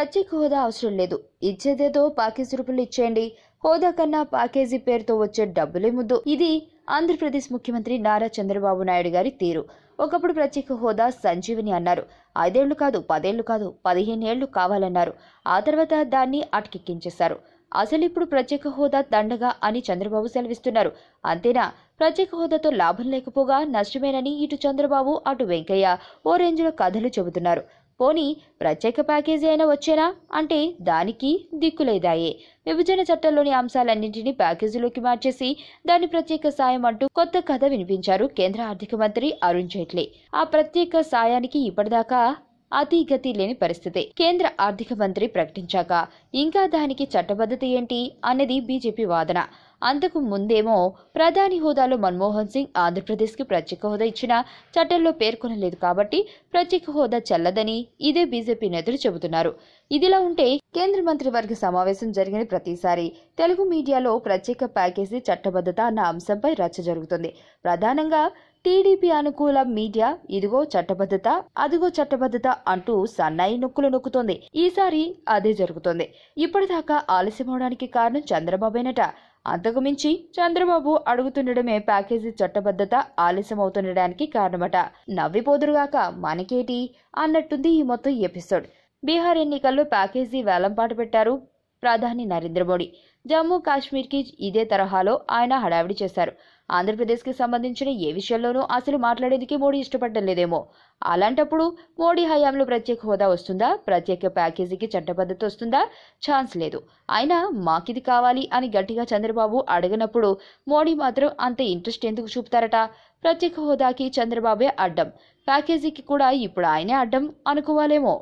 ప్రత్యేక హోదా అవసరం లేదు, ఇచ్చేదేదో ప్యాకేజీ రూపంలో ఇచ్చేయండి, హోదా కన్నా ప్యాకేజీ పేరుతో వచ్చే డబ్బులే ముద్దు. ఇది ఆంధ్రప్రదేశ్ ముఖ్యమంత్రి నారా చంద్రబాబు నాయుడు గారి తీరు. ఒకప్పుడు ప్రత్యేక హోదా సంజీవిని అన్నారు. 5 ఏళ్లు కాదు, 10 ఏళ్లు కాదు, 15 ఏళ్లు కావాలన్నారు. ఆ తర్వాత దాన్ని అటకెక్కించేశారు. అసలు ఇప్పుడు ప్రత్యేక హోదా దండగా అని చంద్రబాబు సెలవిస్తున్నారు. అంతేనా? ప్రత్యేక హోదాతో లాభం లేకపోగా నష్టమేనని ఇటు చంద్రబాబు అటు వెంకయ్య ఓ రేంజ్లో కథలు చెబుతున్నారు. పోనీ ప్రత్యేక ప్యాకేజీ అయినా వచ్చేనా అంటే దానికి దిక్కులేదాయే. విభజన చట్టంలోని అంశాలన్నింటినీ ప్యాకేజీలోకి మార్చేసి దాని ప్రత్యేక సాయం అంటూ కొత్త కథ వినిపించారు కేంద్ర ఆర్థిక మంత్రి అరుణ్ జైట్లీ. ఆ ప్రత్యేక సాయానికి ఇప్పటిదాకా అతిగతి లేని పరిస్థితి. కేంద్ర ఆర్థిక మంత్రి ప్రకటించాక ఇంకా దానికి చట్టబద్ధత ఏంటి అన్నది బీజేపీ వాదన. అంతకు ముందేమో ప్రధాని హోదాలో మన్మోహన్ సింగ్ ఆంధ్రప్రదేశ్కి ప్రత్యేక హోదా ఇచ్చినా చట్టంలో పేర్కొనలేదు కాబట్టి ప్రత్యేక హోదా చెల్లదని ఇదే బీజేపీ నేతలు చెబుతున్నారు. ఇదిలా ఉంటే కేంద్ర మంత్రివర్గ సమావేశం జరిగిన ప్రతిసారి తెలుగు మీడియాలో ప్రత్యేక ప్యాకేజీ చట్టబద్ధత అన్న అంశంపై రచ్చ జరుగుతుంది. ప్రధానంగా టీడీపీ అనుకూల మీడియా ఇదిగో చట్టబద్ధత, అదిగో చట్టబద్ధత అంటూ సన్నాయి నొక్కులు నొక్కుతోంది. ఈసారి అదే జరుగుతోంది. ఇప్పటిదాకా ఆలస్యమవడానికి కారణం చంద్రబాబేనట. అంతకు మించి చంద్రబాబు అడుగుతుండడమే ప్యాకేజీ చట్టబద్ధత ఆలస్యమవుతుండడానికి కారణమట. నవ్విపోదురుగాక మనకేటి అన్నట్టుంది ఈ మొత్తం ఎపిసోడ్. బీహార్ ఎన్నికల్లో ప్యాకేజీ వేలంపాట పెట్టారు ప్రధాని నరేంద్ర మోడీ. జమ్మూ కాశ్మీర్కి ఇదే తరహాలో ఆయన హడావిడి చేశారు. ఆంధ్రప్రదేశ్కి సంబంధించిన ఏ విషయంలోనూ అసలు మాట్లాడేందుకే మోడీ ఇష్టపడడం లేదేమో. అలాంటప్పుడు మోడీ హయాంలో ప్రత్యేక హోదా వస్తుందా? ప్రత్యేక ప్యాకేజీకి చట్టబద్ధత వస్తుందా? ఛాన్స్ లేదు. అయినా మాకిది కావాలి అని గట్టిగా చంద్రబాబు అడగనప్పుడు మోడీ మాత్రం అంత ఇంట్రెస్ట్ ఎందుకు చూపుతారట? ప్రత్యేక హోదాకి చంద్రబాబే అడ్డం, ప్యాకేజీకి కూడా ఇప్పుడు ఆయనే అడ్డం అనుకోవాలేమో.